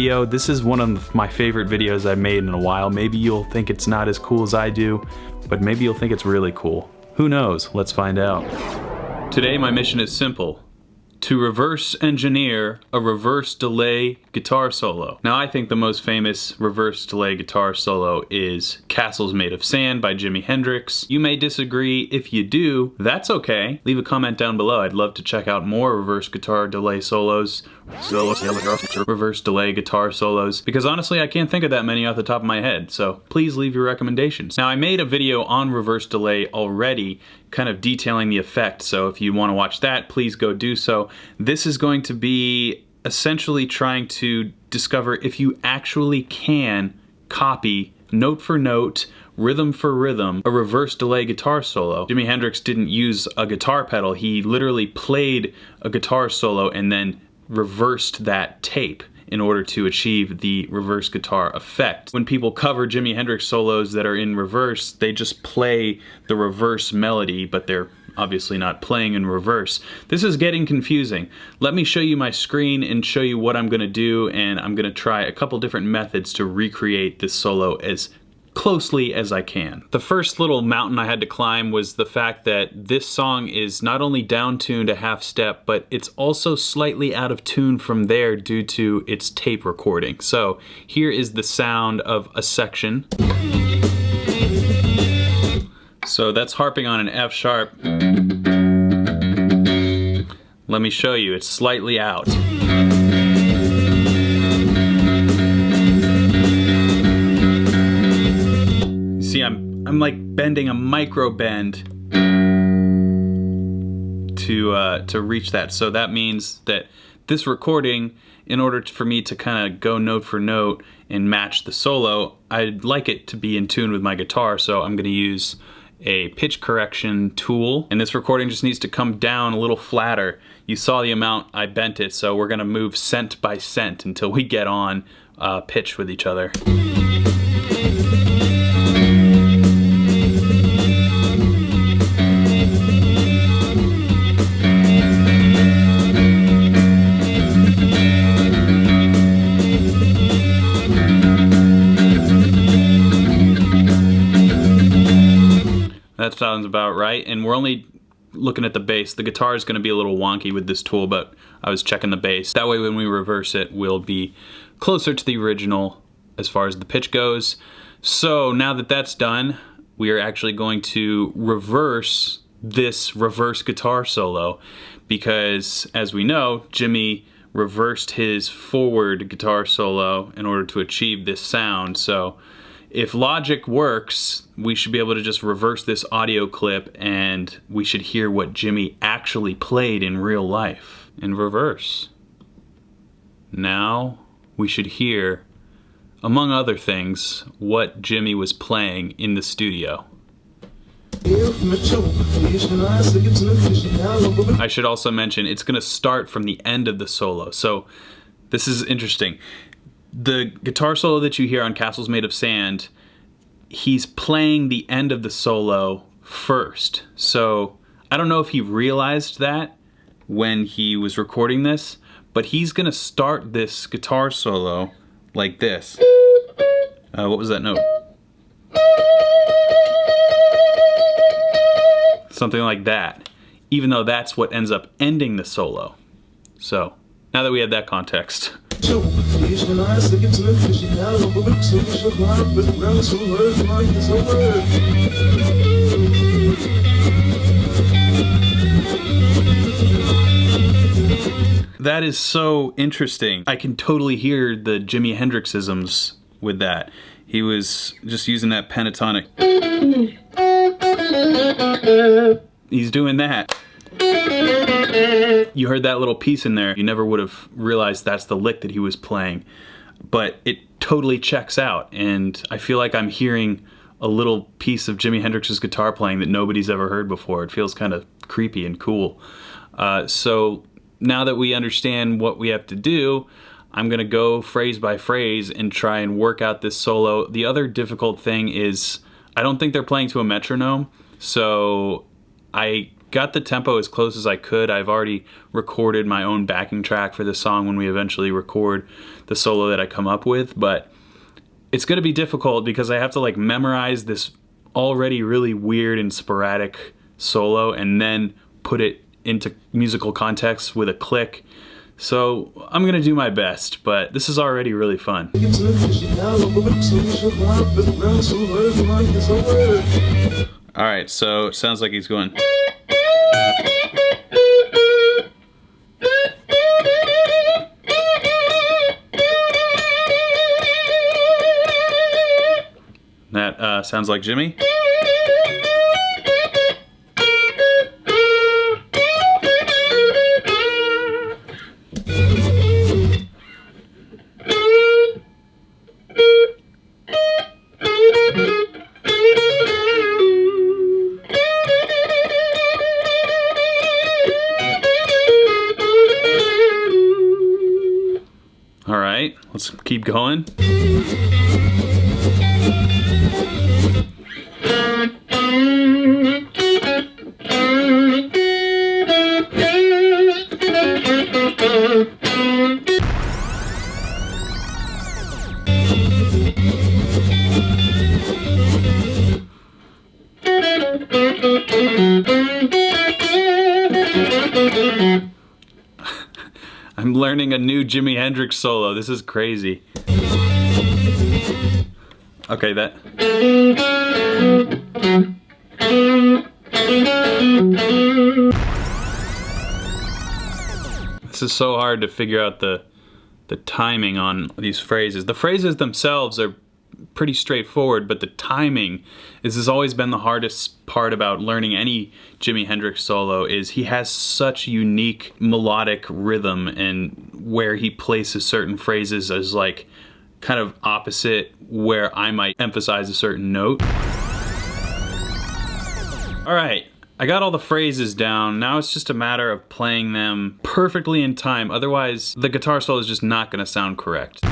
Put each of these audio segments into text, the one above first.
Yo, this is one of my favorite videos I've made in a while. Maybe you'll think it's not as cool as I do, but maybe you'll think it's really cool. Who knows? Let's find out. Today my mission is simple. To reverse engineer a reverse delay guitar solo. Now I think the most famous reverse delay guitar solo is Castles Made of Sand by Jimi Hendrix. You may disagree. If you do, that's okay. Leave a comment down below. I'd love to check out more reverse guitar delay solos. Reverse delay guitar solos. Because honestly I can't think of that many off the top of my head, so please leave your recommendations. Now I made a video on reverse delay already, kind of detailing the effect, so if you want to watch that, please go do so. This is going to be essentially trying to discover if you actually can copy note for note, rhythm for rhythm, a reverse delay guitar solo. Jimi Hendrix didn't use a guitar pedal, he literally played a guitar solo and then reversed that tape in order to achieve the reverse guitar effect. When people cover Jimi Hendrix solos that are in reverse, they just play the reverse melody, but they're obviously not playing in reverse. This is getting confusing. Let me show you my screen and show you what I'm gonna do, and I'm gonna try a couple different methods to recreate this solo as closely as I can. The first little mountain I had to climb was the fact that this song is not only down-tuned a half step, but it's also slightly out of tune from there due to its tape recording. So here is the sound of a section. So that's harping on an F sharp. Let me show you, it's slightly out. See, I'm like bending a micro bend to reach that. So that means that this recording, in order for me to kind of go note for note and match the solo, I'd like it to be in tune with my guitar, so I'm gonna use a pitch correction tool, and this recording just needs to come down a little flatter. You saw the amount I bent it, so we're gonna move cent by cent until we get on pitch with each other. That sounds about right, and we're only looking at the bass. The guitar is going to be a little wonky with this tool, but I was checking the bass. That way when we reverse it, we'll be closer to the original as far as the pitch goes. So now that that's done, we are actually going to reverse this reverse guitar solo, because as we know, Jimi reversed his forward guitar solo in order to achieve this sound. So if logic works, we should be able to just reverse this audio clip and we should hear what Jimi actually played in real life in reverse. Now we should hear, among other things, what Jimi was playing in the studio. I should also mention it's going to start from the end of the solo, so this is interesting. The guitar solo that you hear on Castles Made of Sand, he's playing the end of the solo first. So I don't know if he realized that when he was recording this, but he's gonna start this guitar solo like this. What was that note? Something like that, even though that's what ends up ending the solo. So now that we have that context. That is so interesting. I can totally hear the Jimi Hendrixisms with that. He was just using that pentatonic. He's doing that. You heard that little piece in there. You never would have realized that's the lick that he was playing, but it totally checks out, and I feel like I'm hearing a little piece of Jimi Hendrix's guitar playing that nobody's ever heard before. It feels kind of creepy and cool. So now that we understand what we have to do, I'm gonna go phrase by phrase and try and work out this solo. The other difficult thing is I don't think they're playing to a metronome, so I got the tempo as close as I could. I've already recorded my own backing track for this song when we eventually record the solo that I come up with, but it's gonna be difficult because I have to like memorize this already really weird and sporadic solo and then put it into musical context with a click. So I'm gonna do my best, but this is already really fun. Alright, so it sounds like he's going. That sounds like Jimmy. All right, let's keep going. I'm learning a new Jimi Hendrix solo. This is crazy. Okay, that. This is so hard to figure out the timing on these phrases. The phrases themselves are pretty straightforward, but the timing has always been the hardest part about learning any Jimi Hendrix solo. Is he has such unique melodic rhythm, and where he places certain phrases as like kind of opposite where I might emphasize a certain note. All right, I got all the phrases down. Now it's just a matter of playing them perfectly in time. Otherwise, the guitar solo is just not gonna sound correct.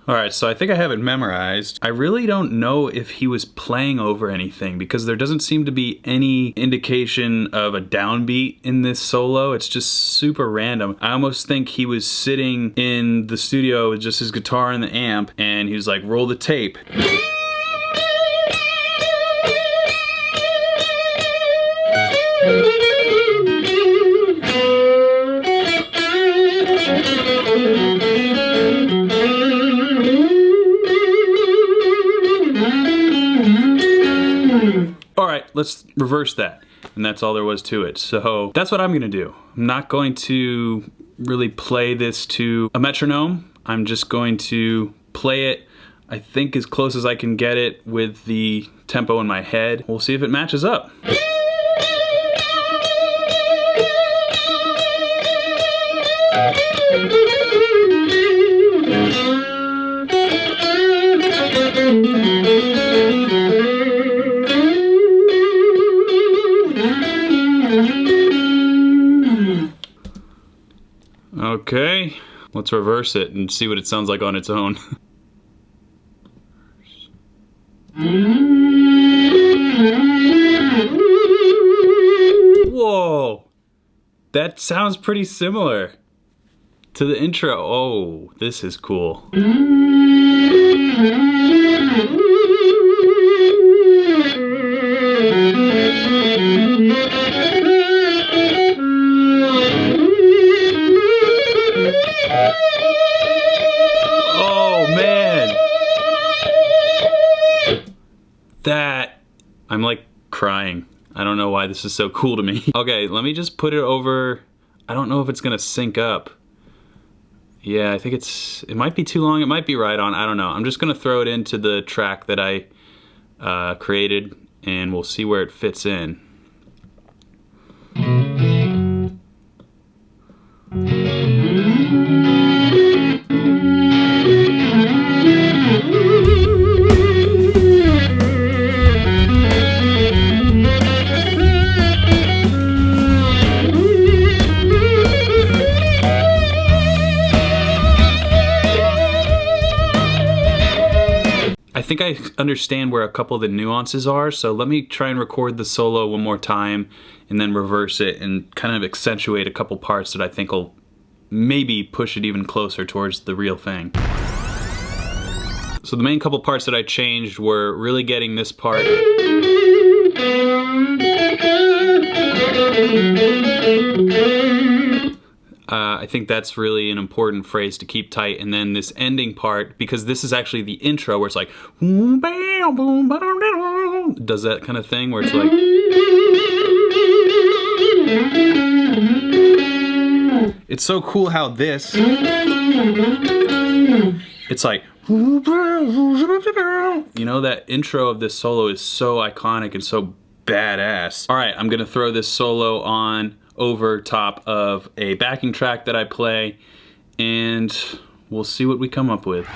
Alright, so I think I have it memorized. I really don't know if he was playing over anything because there doesn't seem to be any indication of a downbeat in this solo. It's just super random. I almost think he was sitting in the studio with just his guitar and the amp, and he was like, roll the tape. Alright, let's reverse that. And that's all there was to it. So that's what I'm gonna do. I'm not going to really play this to a metronome. I'm just going to play it, I think, as close as I can get it with the tempo in my head. We'll see if it matches up. Okay, let's reverse it and see what it sounds like on its own. Whoa! That sounds pretty similar to the intro. Oh, this is cool. Oh man, I'm like crying. I don't know why this is so cool to me. Okay, let me just put it over. I don't know if it's gonna sync up. Yeah, I think it might be too long, it might be right on, I don't know. I'm just gonna throw it into the track that I created, and we'll see where it fits in. I think I understand where a couple of the nuances are, so let me try and record the solo one more time and then reverse it and kind of accentuate a couple parts that I think will maybe push it even closer towards the real thing. So the main couple parts that I changed were really getting this part. I think that's really an important phrase to keep tight, and then this ending part, because this is actually the intro where it's like does that kind of thing where it's like it's so cool how this, it's like, you know, that intro of this solo is so iconic and so badass. Alright, I'm gonna throw this solo on over top of a backing track that I play, and we'll see what we come up with.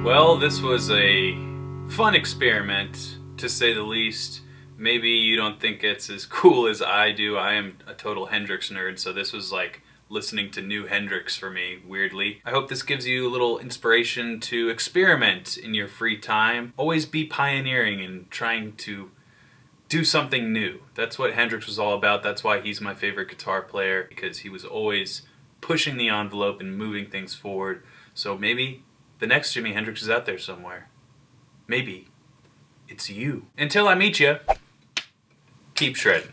Well, this was a fun experiment, to say the least. Maybe you don't think it's as cool as I do. I am a total Hendrix nerd, so this was like listening to new Hendrix for me, weirdly. I hope this gives you a little inspiration to experiment in your free time. Always be pioneering and trying to do something new. That's what Hendrix was all about. That's why he's my favorite guitar player, because he was always pushing the envelope and moving things forward. So maybe the next Jimi Hendrix is out there somewhere. Maybe it's you. Until I meet you, keep shredding.